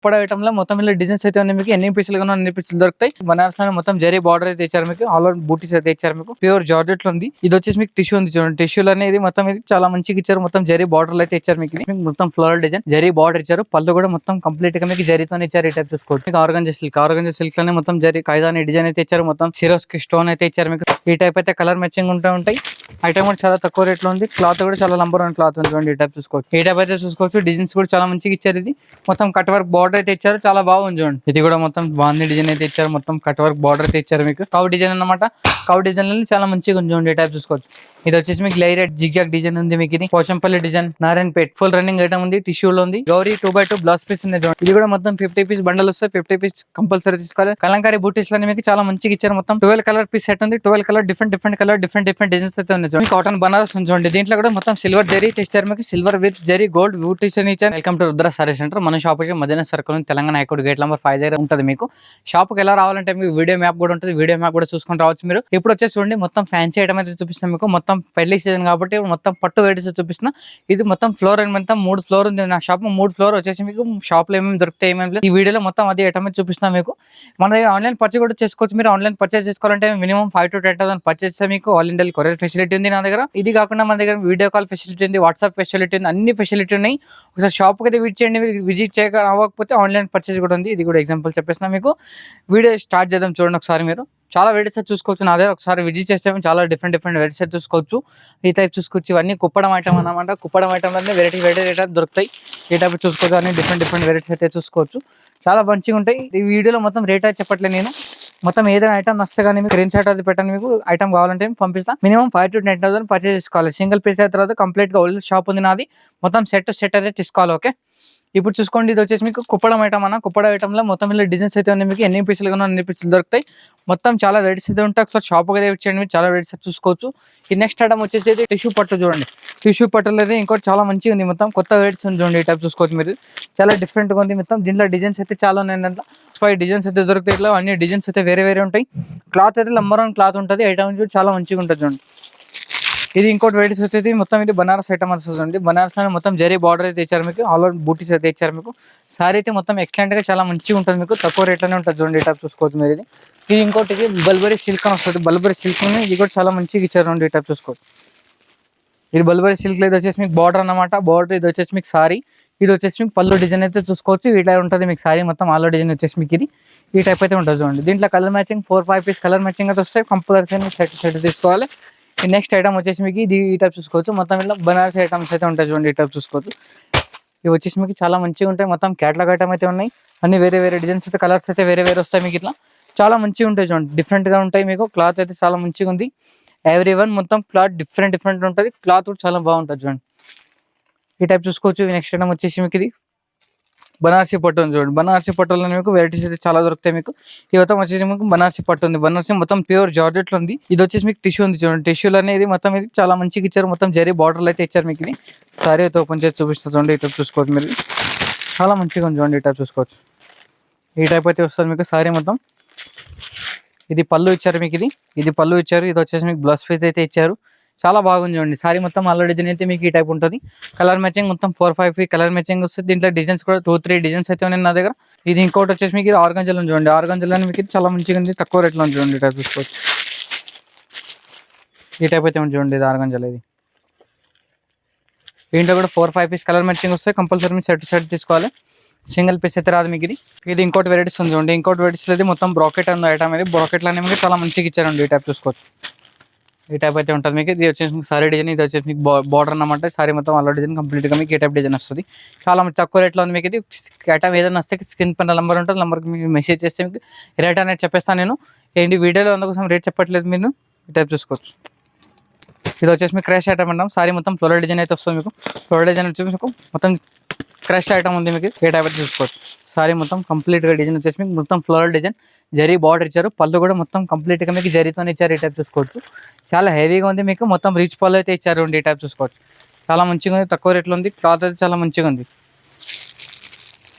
ఇప్పుడు ఐటమ్ లో మొత్తం ఇలా డిజైన్స్ అయితే ఉన్నాయి మీకు. ఎన్ని పీసులు కావాలో అన్ని పీసులు దొరుకుతాయి. బనారస్ లో మొత్తం జరీ బార్డర్ అయితే ఇచ్చారు మీకు. ఆల్ ఓవర్ బూటీస్ అయితే ఇచ్చారు మీకు. ప్యూర్ జార్జెట్ లో ఉంది. ఇది వచ్చేసి మీకు టిష్యూ ఉంది చూడండి. టిష్యూ అనేది మొత్తం ఇది చాలా మంచిగా ఇచ్చారు. మొత్తం జరీ బార్డర్ అయితే ఇచ్చారు మీకు. మీకు మొత్తం ఫ్లోరల్ డిజైన్ జరీ బార్డర్ ఇచ్చారు. పళ్ళు కూడా మొత్తం కంప్లీట్ గా మీకు జరీతో ఇచ్చారు. ఈ టైప్ చూసుకోవచ్చు. మీకు ఆర్గంజా సిల్క్ లోనే మొత్తం జరీ ఖైదాని డిజైన్ అయితే ఇచ్చారు. మొత్తం సిరోస్ కి స్టోన్ అయితే ఇచ్చారు మీకు. ఈ టైప్ అయితే కలర్ మ్యాచింగ్ ఉంటాయి. ఐటమ్ కూడా చాలా తక్కువ రేట్ లో ఉంది. క్లాత్ కూడా చాలా నంబర్ 1 క్లాత్ ఉంది చూడండి. ఈ టైప్ చూసుకోవచ్చు. ఈ టైప్ అయితే చూసుకోవచ్చు. డిజైన్స్ కూడా చాలా మంచిగా ఇచ్చారు. ఇది మొత్తం కట్ వర్క్ బార్డర్ అయితే ఇచ్చారు. చాలా బాగుంది చూడండి. ఇది కూడా మొత్తం బాగుంది డిజైన్ అయితే ఇచ్చారు. మొత్తం కట్ వర్క్ బార్డర్ అయితే ఇచ్చారు మీకు. కౌ డిజైన్ అన్నమాట. కౌ డిజైన్ చాలా మంచిగా ఉంది చూడండి. ఈ టైప్ చూసుకోవచ్చు. ఇది వచ్చేసి మీకు లైరెడ్ జిగ్జాగ్ డిజైన్ ఉంది మీకు. ఇది Pochampally design Narayanpet full running item ఉంది. టిష్యూ లో ఉంది. గౌరీ 2x2 బ్లౌజ్ పీస్ ఉంది చూడండి. ఇది కూడా మొత్తం 50 పీస్ బండల్ వస్తాయి. 50 పీస్ కంపల్సరీ తీసుకోవాలి. కలంకారీ బూటీస్ లోనే మీకు చాలా మంచిగా ఇచ్చారు. మొత్తం 12 కలర్ పీస్ సెట్ ఉంది. 12 colour different colour different designs అయితే ఉంది చూడండి. కాటన్ బనారస్ ఉంది చూడండి. దీంట్లో కూడా మొత్తం సిల్వర్ జరీ తెచ్చారు మీకు. Silver with zari gold butis అని ఇచ్చారు. Welcome to Rudra sari centre. మన షాప్ వచ్చి Madina circle Telangana high court gate number 5 దగ్గర ఉంటుంది మీకు. షాప్ కి ఎలా రావాలంటే మీకు వీడియో మ్యాప్ కూడా ఉంటుంది. వీడియో మ్యాప్ కూడా చూసుకొని రావచ్చు మీరు. ఇప్పుడు వచ్చేసి చూడండి మొత్తం ఫ్యాన్సీ ఐటమ్ అయితే చూపిస్తాం మీకు. మొత్తం పెళ్లి సీజన్ కాబట్టి మొత్తం పట్టు వెరైటీస్ చూపిస్తున్నా. ఇది మొత్తం ఫ్లోర్ అండ్ మొత్తం 3 ఫ్లోర్ ఉంది నా షాప్. 3 ఫ్లోర్ వచ్చేసి మీకు షాప్ లో ఏమేమి దొరుకుతాయి ఏమేమి లేదు. ఈ వీడియోలో మొత్తం అది ఐటమ్ చూపిస్తున్నా మీకు. మన దగ్గర ఆన్లైన్ పర్చేస్ కూడా చేసుకోవచ్చు. మీరు ఆన్లైన్ పర్చేస్ చేసుకోవాలంటే మినిమం 5 to 10,000 పర్చేస్ చేస్తే మీకు ఆల్ ఇండియా కొరియర్ ఫెసిలిటీ ఉంది నా దగ్గర. ఇది కాకుండా మన దగ్గర వీడియో కాల్ ఫెసిలిటీ ఉంది. వాట్సాప్ ఫెసిలిటీ ఉంది. అన్ని ఫెసిలిటీ ఉన్నాయి. ఒకసారి షాప్ అయితే విజిట్ చేయండి. విజిట్ చేయక అవ్వకపోతే ఆన్లైన్ పర్చేస్ కూడా ఉంది. ఇది కూడా ఎగ్జాంపుల్ చెప్పేస్తున్నా మీకు. వీడియో స్టార్ట్ చేద్దాం చూడండి ఒకసారి మీరు. చాలా వెరైటీస్ చూసుకోవచ్చు. నా దగ్గర ఒకసారి విజిట్ చేస్తే చాలా డిఫరెంట్ వెరైటీస్ చూసుకోవచ్చు. ఈ టైప్ చూసుకోవచ్చు. ఇవన్నీ కుప్పడం ఐటమ్ అన్నమాట. కుప్పడం ఐటమ్ అనేది వెరైటీ దొరుకుతాయి. ఈ టైప్ చూసుకోవచ్చు. అన్ని డిఫరెంట్ వెరైటీస్ అయితే చూసుకోవచ్చు. చాలా మంచిగా ఉంటాయి. ఈ వీడియోలో మొత్తం రేట్ అయితే చెప్పట్లేదు నేను. మొత్తం ఏదైనా ఐటమ్ నస్తే కానీ మీకు స్క్రీన్ షాట్ అది పెట్టండి. మీకు ఐటమ్ కావాలంటే పంపిస్తాను. మినిమం 5 to 10,000 పర్చేస్ చేసుకోవాలి. సింగిల్ పీస్ అయిన తర్వాత కంప్లీట్ గా ఓల్డ్ షాప్ ఉంది నాది. మొత్తం సెట్ అయితే తీసుకోవాలి. ఓకే, ఇప్పుడు చూసుకోండి. ఇది వచ్చేసి మీకు కుప్పడం ఐటమ్ అన్న. కుప్పడం ఐటమ్ లో మొత్తం ఇలా డిజైన్స్ అయితే ఉన్నాయి మీకు. ఎన్ని పీసులు కావాలో అన్ని పీసులు దొరుకుతాయి. మొత్తం చాలా వెరైటీస్ అయితే ఉంటాయి. ఒకసారి షాప్ అయితే వచ్చేయండి. చాలా వెరైటీస్ చూసుకోవచ్చు. ఈ నెక్స్ట్ ఐటమ్ వచ్చేసి టిష్యూ పట్టు చూడండి. టిష్యూ పట్టులో అయితే ఇంకోటి చాలా మంచిగా ఉంది. మొత్తం కొత్త వెరైటీస్ ఉంది చూడండి. ఈ టైప్ చూసుకోవచ్చు మీరు. చాలా డిఫరెంట్ గా ఉంది. మొత్తం దీంట్లో డిజైన్స్ అయితే చాలా ఉన్నాయి. దాంట్లో 5 డిజైన్స్ అయితే దొరుకుతాయి. ఇట్లా అన్ని డిజైన్స్ అయితే వేరే ఉంటాయి. క్లాత్ అయితే నంబర్ 1 క్లాత్ ఉంటుంది. ఐటమ్ కూడా చాలా మంచిగా ఉంటుంది చూడండి. ఇది ఇంకోటి వెరైటీస్ వచ్చేది మొత్తం ఇది బనారస్ ఐటమ్ వస్తుంది. బనారస్ అని మొత్తం జరీ బార్డర్ అయితే ఇచ్చారు మీకు. ఆల్ ఓవర్ బూటీస్ అయితే ఇచ్చారు మీకు. సారీ అయితే మొత్తం ఎక్సలెంట్ గా చాలా మంచిగా ఉంటుంది మీకు. తక్కువ రేట్లోనే ఉంటుంది చూడండి. ఈ టైప్ చూసుకోవచ్చు మీరు. ఇది ఇంకోటి బల్బరీ సిల్క్ అని వస్తుంది. బల్బరీ సిల్క్ ఇది కూడా చాలా మంచిగా ఇచ్చారు. ఈ టైప్ చూసుకోవచ్చు. ఇది బల్బరీ సిల్క్ ఇది వచ్చేసి మీకు బార్డర్ అన్నమాట. బార్డర్ ఇది వచ్చేసి మీకు సారీ. ఇది వచ్చేసి మీకు పళ్ళు డిజైన్ అయితే చూసుకోవచ్చు. ఇట్లా ఉంటుంది మీకు సారీ మొత్తం. ఆల్ డిజైన్ వచ్చేసి మీకు ఇది ఈ టైప్ అయితే ఉంటుంది చూడండి. దీంట్లో colour matching 4-5 piece colour matching అయితే వస్తాయి. కంపల్సరీ సెట్ తీసుకోవాలి. ఈ నెక్స్ట్ ఐటమ్ వచ్చేసి మీకు ఇది ఈ టైప్ చూసుకోవచ్చు. మొత్తం ఇలా బనారస్ ఐటమ్స్ అయితే ఉంటాయి చూడండి. ఈ టైప్ చూసుకోవచ్చు. ఇవి వచ్చేసి మీకు చాలా మంచిగా ఉంటాయి. మొత్తం క్యాటలాగ్ ఐటమ్ అయితే ఉన్నాయి. అన్ని వేరే డిజైన్స్ అయితే కలర్స్ అయితే వేరే వస్తాయి మీకు. ఇట్లా చాలా మంచిగా ఉంటాయి చూడండి. డిఫరెంట్ గా ఉంటాయి మీకు. క్లాత్ అయితే చాలా మంచిగా ఉంది. ఎవ్రీవన్ మొత్తం క్లాత్ డిఫరెంట్ ఉంటుంది. క్లాత్ కూడా చాలా బాగుంటుంది చూడండి. ఈ టైప్ చూసుకోవచ్చు. నెక్స్ట్ ఐటమ్ వచ్చేసి మీకు ఇది బనారసి పట్టు ఉంది చూడండి. బనారసి పట్టులో మీకు వెరైటీస్ అయితే చాలా దొరుకుతాయి మీకు. ఈ మొత్తం వచ్చేసి మీకు బనారసి పట్టు ఉంది. బనారసి మొత్తం ప్యూర్ జార్జెట్ లో ఉంది. ఇది వచ్చేసి మీకు టిష్యూ ఉంది చూడండి. టిష్యూలు అనేది మొత్తం ఇది చాలా మంచిగా ఇచ్చారు. మొత్తం జరీ బార్డర్లు అయితే ఇచ్చారు మీకు. ఇది సారీ అయితే ఓపెన్ చేసి చూపిస్తుంది చూడండి. ఈ టైప్ చూసుకోవచ్చు మీరు. చాలా మంచిగా ఉంది చూడండి. ఈ టైప్ చూసుకోవచ్చు. ఈ టైప్ అయితే వస్తుంది మీకు సారీ మొత్తం. ఇది పళ్ళు ఇచ్చారు మీకు. ఇది పళ్ళు ఇచ్చారు. ఇది వచ్చేసి మీకు బ్లౌజ్ పీస్ అయితే ఇచ్చారు. చాలా బాగుంది చూడండి. సారీ మొత్తం ఆల్రెడీ డిజైన్ అయితే మీకు ఈ టైప్ ఉంటుంది. కలర్ మ్యాచింగ్ మొత్తం 4-5 కలర్ మ్యాచింగ్ వస్తుంది. దీంట్లో డిజైన్స్ కూడా 2-3 డిజైన్స్ అయితే ఉన్నాయి నా దగ్గర. ఇది ఇంకోటి వచ్చేసి మీకు ఆర్గంజాలో చూడండి. ఆర్గంజాలో మీకు చాలా మంచిగా ఉంది. తక్కువ రేట్లో ఉంది చూడండి. ఈ టైప్ చూసుకోవచ్చు. ఈ టైప్ అయితే ఉంది చూడండి. ఇది ఆర్గంజాలో. ఇది దీంట్లో కూడా 4-5 పీస్ కలర్ మ్యాచింగ్ వస్తాయి. కంపల్సరీ మీరు సెట్ తీసుకోవాలి. సింగిల్ పీస్ అయితే రాదు మీకు. ఇది ఇంకోటి వెరైటీస్ ఉంది చూడండి. ఇంకోటి వెరైటీస్ అయితే మొత్తం బ్రాకెట్ ఉంది ఐటమ్. ఇది బ్రాకెట్ లోనే మీకు చాలా మంచిగా ఇచ్చారండి. ఈ టైప్ చూసుకోవచ్చు. ఈ టైప్ అయితే ఉంటుంది మీకు. ఇది వచ్చేసి మీకు సారీ డిజైన్. ఇది వచ్చేసి మీకు బార్డర్ అన్నమాట. సారీ మొత్తం ఆల్ డిజైన్ కంప్లీట్ గా మీకు ఈ టైప్ డిజైన్ వస్తుంది. చాలా తక్కువ రేట్లో ఉంది మీకు. ఇది ఐటమ్ ఏదైనా వస్తే స్క్రీన్ పైన నెంబర్ ఉంటుంది. నెంబర్కి మీకు మెసేజ్ చేస్తే మీకు రేట్ అనేది చెప్పేస్తాను నేను. ఏంటి వీడియోలో అందుకోసం రేట్ చెప్పట్లేదు మీరు. ఈ టైప్ చూసుకోవచ్చు. ఇది వచ్చేసి మీకు క్రాష్ ఐటమ్ అంటాం. సారీ మొత్తం ఫ్లోరల్ డిజైన్ అయితే వస్తుంది మీకు. ఫ్లోరల్ డిజైన్ వచ్చేసి మీకు మొత్తం క్రాష్ ఐటమ్ ఉంది మీకు. ఏ టైప్ అయితే చూసుకోవచ్చు. సారీ మొత్తం కంప్లీట్ గా డిజైన్ వచ్చేసి మీకు మొత్తం ఫ్లోరల్ డిజైన్ జరీ బార్డర్ ఇచ్చారు. పళ్ళు కూడా మొత్తం కంప్లీట్ గా మీకు జరీతో ఇచ్చారు. ఈ టైప్ చూసుకోవచ్చు. చాలా హెవీగా ఉంది మీకు. మొత్తం రిచ్ పళ్ళు అయితే ఇచ్చారు. ఈ టైప్ చూసుకోవచ్చు. చాలా మంచిగా ఉంది. తక్కువ రేట్లో ఉంది. క్లాత్ అయితే చాలా మంచిగా ఉంది.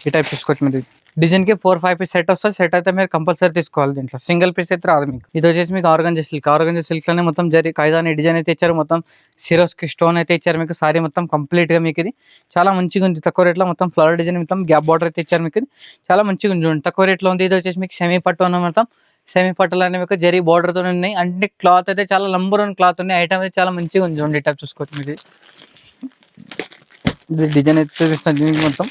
ఈ టైప్ చూసుకోవచ్చు మీరు. డిజైన్ కి 4-5 పీస్ సెట్ వస్తుంది. సెట్ అయితే మీరు కంపల్సరీ తీసుకోవాలి. దీంట్లో సింగిల్ పీస్ అయితే రాదు మీకు. ఇది వచ్చేసి మీకు ఆర్గంజా సిల్క్. ఆర్గంజా సిల్క్ లోనే మొత్తం జరీ ఖైదాని డిజైన్ అయితే ఇచ్చారు. మొత్తం సిరోస్ కి స్టోన్ అయితే ఇచ్చారు మీకు. సారీ మొత్తం కంప్లీట్ గా మీకు ఇది చాలా మంచిగా ఉంది. తక్కువ రేట్ లో మొత్తం ఫ్లవర్ డిజైన్ మొత్తం గ్యాప్ బార్డర్ అయితే ఇచ్చారు మీకు. చాలా మంచిగా ఉంది చూడండి. తక్కువ రేట్ లో ఉంది. ఇది వచ్చేసి మీకు సెమీ పట్టు అన్న మొత్తం సెమీ పట్టులు అనేవి మీకు జరీ బార్డర్ తో ఉన్నాయి. అంటే క్లాత్ అయితే చాలా నంబర్ 1 క్లాత్ ఉన్నాయి. ఐటమ్ అయితే చాలా మంచిగా ఉంది చూడండి. టైప్ చూసుకోవచ్చు మీరు. ఇది డిజైన్ అయితే చూపిస్తాను దీనికి మొత్తం.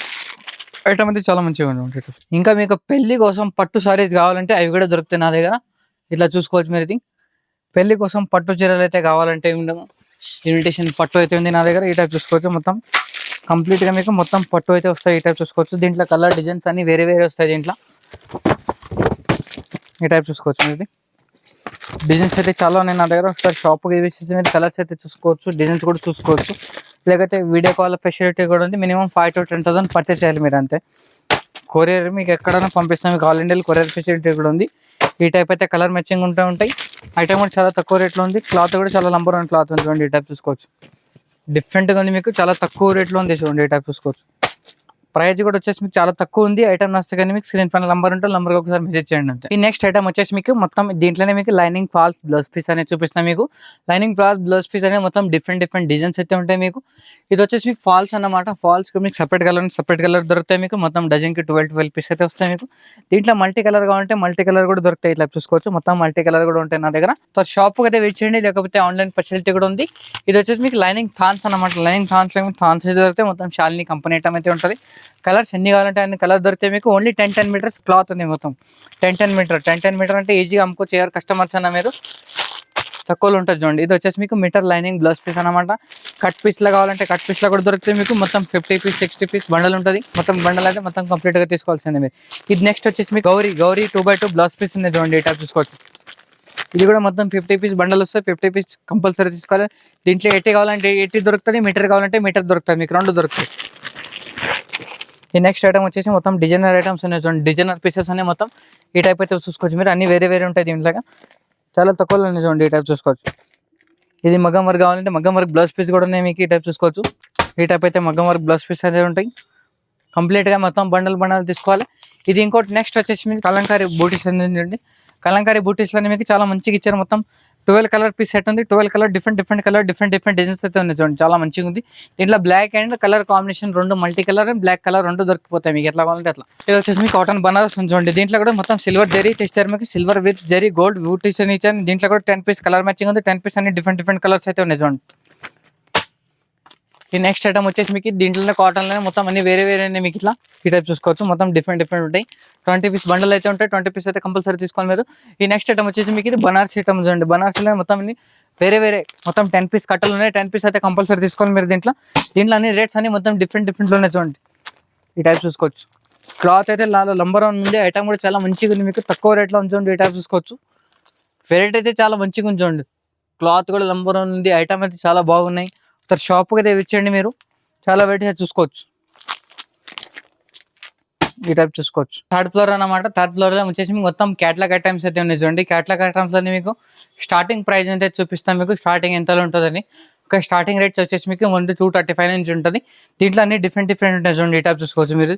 ఐటమ్ అయితే చాలా మంచిగా ఉంది. ఇంకా మీకు పెళ్లి కోసం పట్టు సారీస్ కావాలంటే అవి కూడా దొరుకుతాయి నా దగ్గర. ఇట్లా చూసుకోవచ్చు మీరు. ఇది పెళ్లి కోసం పట్టు చీరలు అయితే కావాలంటే ఇన్విటేషన్ పట్టు అయితే ఉంది నా దగ్గర. ఈ టైప్ చూసుకోవచ్చు. మొత్తం కంప్లీట్ గా మీకు మొత్తం పట్టు అయితే వస్తాయి. ఈ టైప్ చూసుకోవచ్చు. దీంట్లో కలర్ డిజైన్స్ అన్ని వేరే వేరే వస్తాయి దీంట్లో. ఈ టైప్ చూసుకోవచ్చు మీరు. డిజైన్స్ అయితే చాలా ఉన్నాయి నా దగ్గర. ఒకసారి షాప్కి విజిట్ మీరు కలర్స్ అయితే చూసుకోవచ్చు, డిజైన్స్ కూడా చూసుకోవచ్చు. లేకపోతే వీడియో కాల్ ఫెసిలిటీ కూడా ఉంది. మినిమం 5,000 to 10,000 పర్చేస్ చేయాలి మీరు అంతే. కొరియర్ మీకు ఎక్కడైనా పంపిస్తాం. మీకు ఆల్ ఇండియా కొరియర్ ఫెసిలిటీ కూడా ఉంది. ఈ టైప్ అయితే కలర్ మ్యాచింగ్ ఉంటాయి. ఐటమ్ కూడా చాలా తక్కువ రేట్లో ఉంది. క్లాత్ కూడా చాలా నంబర్ 1 క్లాత్ ఉంది చూడండి. ఈ టైప్ చూసుకోవచ్చు. డిఫరెంట్గా ఉంది మీకు. చాలా తక్కువ రేట్లో ఉంది చూడండి. ఈ టైప్ చూసుకోవచ్చు. ప్రైస్ కూడా వచ్చేసి మీకు చాలా తక్కువ ఉంది. ఐటమ్ నస్తే కానీ మీకు స్క్రీన్ పైన నంబర్ ఉంటుంది. నంబర్కి ఒకసారి మెసేజ్ చేయండి అంతే. ఈ నెక్స్ట్ ఐటమ్ వచ్చేసి మీకు మొత్తం దీంట్లోనే మీకు లైనింగ్ ఫాల్స్ బ్లౌజ్ పీస్ అనేది చూపిస్తాను మీకు. లైనింగ్ ఫాల్స్ బ్లౌజ్ పీస్ అనేది మొత్తం డిఫరెంట్ డిజైన్స్ అయితే ఉంటాయి మీకు. ఇది వచ్చేసి మీకు ఫాల్స్ అన్నమాట. ఫాల్స్ మీకు సపరేట్ కలర్ దొరుకుతాయి మీకు. మొత్తం డజన్కి 12 పీస్ అయితే వస్తాయి మీకు. దీంట్లో మల్టీ కలర్ కావాలంటే మల్టీ కలర్ కూడా దొరుకుతాయి. ఇట్లా చూసుకోవచ్చు. మొత్తం మల్టీ కలర్ కూడా ఉంటాయి నా దగ్గర. సో షాప్కి అయితే వెయిట్ చేయండి. లేకపోతే ఆన్లైన్ ఫెసిలిటీ కూడా ఉంది. ఇది వచ్చేసి మీకు లైనింగ్ థాన్స్ అన్నమాట. లైనింగ్ థాన్స్ అయితే దొరికితే మొత్తం షాలిని కంపెనీ ఐటమ్ అయితే ఉంటుంది. కలర్స్ ఎన్ని కావాలంటే అన్ని కలర్ దొరికితే మీకు. ఓన్లీ 10 మీటర్స్ క్లాత్ ఉంది మొత్తం. 10 మీటర్ అంటే ఈజీగా అమ్ముకోవచ్చు. ఎవరు కస్టమర్స్ అన్న మీరు తక్కువలో ఉంటుంది చూడండి. ఇది వచ్చేసి మీకు మీటర్ లైనింగ్ బ్లౌజ్ పీస్ అనమాట. కట్ పీస్లో కావాలంటే కట్ పీస్లో కూడా దొరుకుతాయి మీకు. మొత్తం 50 పీస్ 60 పీస్ బండల్ ఉంటుంది. మొత్తం బండల్ అయితే మొత్తం కంప్లీట్గా తీసుకోవాల్సిందే మీరు. ఇది నెక్స్ట్ వచ్చేసి మీకు గౌరీ 2x2 బ్లౌజ్ పీస్ ఉంది చూడండి. ఈ టైప్ చూసుకోవచ్చు. ఇది కూడా మొత్తం 50 పీస్ బండల్ వస్తాయి. 50 పీస్ కంపల్సరీ తీసుకోవాలి. దీంట్లో 80 కావాలంటే 80 దొరుకుతుంది. మీటర్ కావాలంటే మీటర్ దొరుకుతుంది మీకు. 2 దొరుకుతాయి. ఈ నెక్స్ట్ ఐటమ్ వచ్చేసి మొత్తం డిజైనర్ ఐటమ్స్ ఉన్నాయి చూడండి. డిజైనర్ పీసెస్ అనే మొత్తం ఈ టైప్ అయితే చూసుకోవచ్చు మీరు. అన్ని వేరే వేరే ఉంటాయి దీంట్లో. చాలా తక్కువలో ఉన్నాయి చూడండి. ఈ టైప్ చూసుకోవచ్చు. ఇది మగ్గం వర్క్ కావాలంటే మగ్గం వర్క్ బ్లౌజ్ పీస్ కూడా ఉన్నాయి మీకు. ఈ టైప్ చూసుకోవచ్చు. ఈ టైప్ అయితే మగ్గం వర్క్ బ్లౌజ్ పీస్ అయితే ఉంటాయి. కంప్లీట్గా మొత్తం బండల్ తీసుకోవాలి. ఇది ఇంకోటి నెక్స్ట్ వచ్చేసి మీకు కలంకారీ బూటీస్ అనేది. కలంకారీ బూటీస్లోనే మీకు చాలా మంచిగా ఇచ్చారు. మొత్తం 12 కలర్ పీస్ సెట్ ఉంది. 12 colour different colour different designs అయితే ఉన్నాయి చూడండి. చాలా మంచిగా ఉంది. దీంట్లో black and colour combination 2 multi colour and black colour 2 దొరికిపోతాయి మీకు. ఎట్లా కావాలంటే అట్లా. ఇది వచ్చేసి మీకు కాటన్ బనారస్ ఉంది చూడండి. దీంట్లో కూడా మొత్తం సిల్వర్ జరీ తెచ్చారు మీకు. Silver with zari gold butis అని ఇచ్చారు. దీంట్లో కూడా 10 పీస్ కలర్ మ్యాచింగ్ ఉంది. 10 పీస్ అన్ని డిఫరెంట్ కలర్స్ అయితే ఉన్నాయి చూడండి. ఈ నెక్స్ట్ ఐటమ్ వచ్చేసి మీకు దీంట్లోనే కాటన్లోనే మొత్తం అన్ని వేరే వేరే మీకు. ఇట్లా ఈ టైప్ చూసుకోవచ్చు. మొత్తం డిఫరెంట్ ఉంటాయి. 20 పీస్ బండల్ అయితే ఉంటాయి. 20 పీస్ అయితే కంపల్సరీ తీసుకోవాలి మీరు. ఈ నెక్స్ట్ ఐటమ్ వచ్చేసి మీకు ఇది బనారస్ ఐటమ్ చూడండి. బనారస్లో మొత్తం అన్ని వేరే మొత్తం 10 పీస్ కట్టలు ఉన్నాయి. 10 పీస్ అయితే కంపల్సరీ తీసుకోవాలి మీరు. దీంట్లో అన్ని రేట్స్ అన్ని మొత్తం డిఫరెంట్ ఉన్నాయి చూడండి. ఈ టైప్ చూసుకోవచ్చు. క్లాత్ అయితే నంబర్ 1 ఉంది. ఐటమ్ కూడా చాలా మంచిగా ఉంది మీకు. తక్కువ రేట్లో ఉంచండి. ఈ టైప్ చూసుకోవచ్చు. వెరైటీ అయితే చాలా మంచిగా ఉంచండి. క్లాత్ కూడా నంబర్ 1 ఉంది. ఐటమ్ అయితే చాలా బాగున్నాయి. ఒకసారి షాప్కి అయితే ఇచ్చేయండి మీరు. చాలా వెరైటీ చూసుకోవచ్చు. ఈ టైప్ చూసుకోవచ్చు. థర్డ్ ఫ్లోర్ అన్నమాట. థర్డ్ ఫ్లోర్ లో వచ్చేసి మీకు మొత్తం క్యాటలాగ్ ఐటమ్స్ అయితే ఉన్నాయి చూడండి. క్యాటలాగ్ ఐటమ్స్ అని మీకు స్టార్టింగ్ ప్రైస్ అయితే చూపిస్తాం మీకు. స్టార్టింగ్ ఎంతలో ఉంటుందని. ఒక స్టార్టింగ్ రేట్స్ వచ్చేసి మీకు 235 నుంచి ఉంటుంది. దీంట్లో అన్ని డిఫరెంట్ ఉంటాయి చూడండి. ఈ టైప్ చూసుకోవచ్చు మీరు.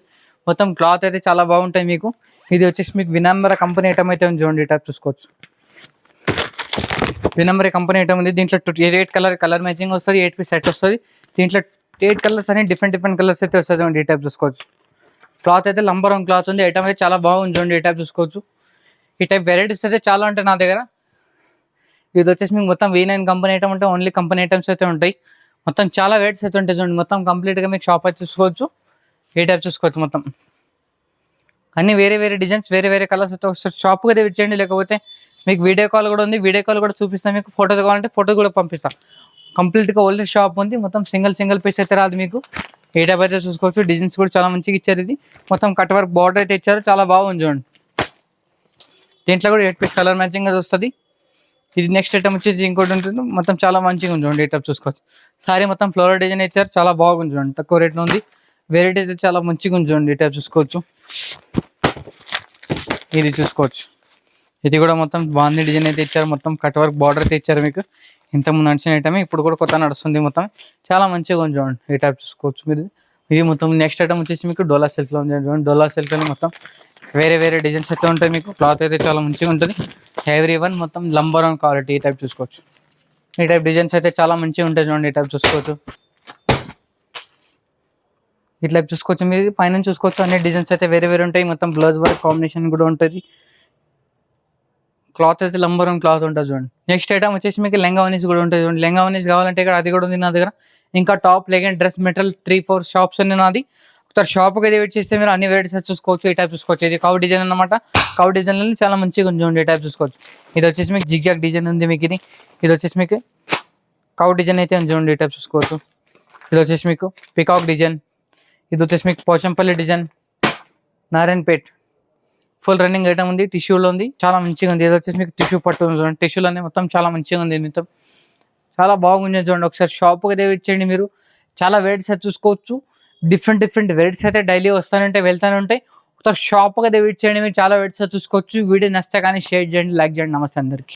మొత్తం క్లాత్ అయితే చాలా బాగుంటాయి మీకు. ఇది వచ్చేసి మీకు వినమ్ర కంపెనీ ఐటమ్ అయితే ఉంది చూడండి. ఈ టైప్ చూసుకోవచ్చు. వినమ్ర కంపెనీ ఐటమ్ ఉంది. దీంట్లో 8 కలర్ మ్యాచింగ్ వస్తుంది. 8 పీస్ సెట్ వస్తుంది. దీంట్లో 8 కలర్స్ అని డిఫరెంట్ కలర్స్ అయితే వస్తుంది చూడండి. ఈ టైప్ చూసుకోవచ్చు. క్లాత్ అయితే నంబర్ 1 క్లాత్ ఉంది. ఐటమ్ అయితే చాలా బాగుంది చూడండి. ఈ టైప్ చూసుకోవచ్చు. ఈ టైప్ వెరైటీస్ అయితే చాలా ఉంటాయి నా దగ్గర. ఇది వచ్చేసి మీకు మొత్తం V9 కంపెనీ ఐటమ్ ఉంటే ఓన్లీ కంపెనీ ఐటమ్స్ అయితే ఉంటాయి. మొత్తం చాలా వెరైటీస్ అయితే ఉంటాయి చూడండి. మొత్తం కంప్లీట్గా మీకు షాప్ అయితే చూసుకోవచ్చు. ఈ టైప్ చూసుకోవచ్చు. మొత్తం అన్ని వేరే డిజైన్స్ వేరే కలర్స్ అయితే వస్తాయి. షాప్కి అయితే విచ్చేయండి. లేకపోతే మీకు వీడియో కాల్ కూడా ఉంది. వీడియో కాల్ కూడా చూపిస్తాను మీకు. ఫోటోస్ కావాలంటే ఫోటో కూడా పంపిస్తాను. కంప్లీట్గా ఓల్డ్ షాప్ ఉంది. మొత్తం సింగిల్ పీస్ అయితే రాదు మీకు. ఏ టైప్ అయితే చూసుకోవచ్చు. డిజైన్స్ కూడా చాలా మంచిగా ఇచ్చారు. ఇది మొత్తం కట్ వర్క్ బార్డర్ అయితే ఇచ్చారు. చాలా బాగుంది చూడండి. దీంట్లో కూడా 8 పీస్ కలర్ మ్యాచింగ్ అది వస్తుంది. ఇది నెక్స్ట్ ఐటమ్ వచ్చేసి ఇంకోటి ఉంటుంది. మొత్తం చాలా మంచిగా ఉంది చూడండి. ఈ టైప్ చూసుకోవచ్చు. సారీ మొత్తం ఫ్లోరల్ డిజైన్ ఇచ్చారు. చాలా బాగుంది చూడండి. తక్కువ రేట్లో ఉంది. వెరైటీ అయితే చాలా మంచిగా ఉంది చూడండి. ఈ టైప్ చూసుకోవచ్చు. ఇది చూసుకోవచ్చు. ఇది కూడా మొత్తం బాగుంది. డిజైన్ అయితే ఇచ్చారు. మొత్తం కట్ వర్క్ బార్డర్ అయితే ఇచ్చారు మీకు. ఇంతకుముందు నడిచిన ఐటమే ఇప్పుడు కూడా కొత్త నడుస్తుంది. మొత్తం చాలా మంచిగా ఉంది చూడండి. ఈ టైప్ చూసుకోవచ్చు మీరు. ఇది మొత్తం నెక్స్ట్ ఐటమ్ వచ్చేసి మీకు డోలా సిల్క్ లో ఉంది చూడండి. డోలా సిల్క్ అని మొత్తం వేరే వేరే డిజైన్స్ అయితే ఉంటాయి మీకు. క్లాత్ అయితే చాలా మంచిగా ఉంటుంది. ఎవ్రీ వన్ మొత్తం నంబర్ వన్ క్వాలిటీ. ఈ టైప్ చూసుకోవచ్చు. ఈ టైప్ డిజైన్స్ అయితే చాలా మంచిగా ఉంటాయి చూడండి. ఈ టైప్ చూసుకోవచ్చు. ఇట్లా చూసుకోవచ్చు. మీరు పైన చూసుకోవచ్చు. అన్ని డిజైన్స్ అయితే వేరే వేరే ఉంటాయి. మొత్తం బ్లౌజ్ వర్క్ కాంబినేషన్ కూడా ఉంటుంది. క్లాత్ అయితే నంబర్ వన్ క్లాత్ ఉంటుంది చూడండి. నెక్స్ట్ ఐటమ్ వచ్చేసి మీకు లెంగా వనీస్ కూడా ఉంటుంది చూడండి. లెంగా వనీస్ కావాలంటే ఇక్కడ అది కూడా ఉంది నా దగ్గర. ఇంకా టాప్ లెగన్ డ్రెస్ మెటీరియల్ 3-4 షాప్స్ ఉన్నాయి నాది. ఒకసారి షాప్కి అయితే వెయిట్ చేస్తే మీరు అన్ని వెరైటీస్ చూసుకోవచ్చు. ఈ టైప్ చూసుకోవచ్చు. ఇది కౌ డిజైన్ అనమాట. కౌ డిజైన్ చాలా మంచిగా ఉంది చూడండి. ఈ టైప్ చూసుకోవచ్చు. ఇది వచ్చేసి మీకు జిగ్జాగ్ డిజైన్ ఉంది మీకు. ఇది వచ్చేసి మీకు కౌ డిజైన్ అయితే ఉంది చూడండి. ఈ టైప్ చూసుకోవచ్చు. ఇది వచ్చేసి మీకు పికాక్ డిజైన్. ఇది వచ్చేసి మీకు Pochampally design, Narayanpet full running item ఉంది. టిష్యూలో ఉంది. చాలా మంచిగా ఉంది. ఇది వచ్చేసి మీకు టిష్యూ పట్టు ఉంది చూడండి. టిష్యూలో మొత్తం చాలా మంచిగా ఉంది. మొత్తం చాలా బాగుంది చూడండి. ఒకసారి షాప్కి అయితే ఇచ్చేయండి. మీరు చాలా వెరైటీస్ అయితే చూసుకోవచ్చు. డిఫరెంట్ వెరైటీస్ అయితే డైలీ వస్తానంటే వెళ్తానే ఉంటాయి. ఒకసారి షాప్కి అయితే విజిట్ చేయండి. మీరు చాలా వెరైటీస్ అయితే చూసుకోవచ్చు. వీడియో నచ్చితే కానీ షేర్ చేయండి, లైక్ చేయండి. నమస్తే అందరికీ.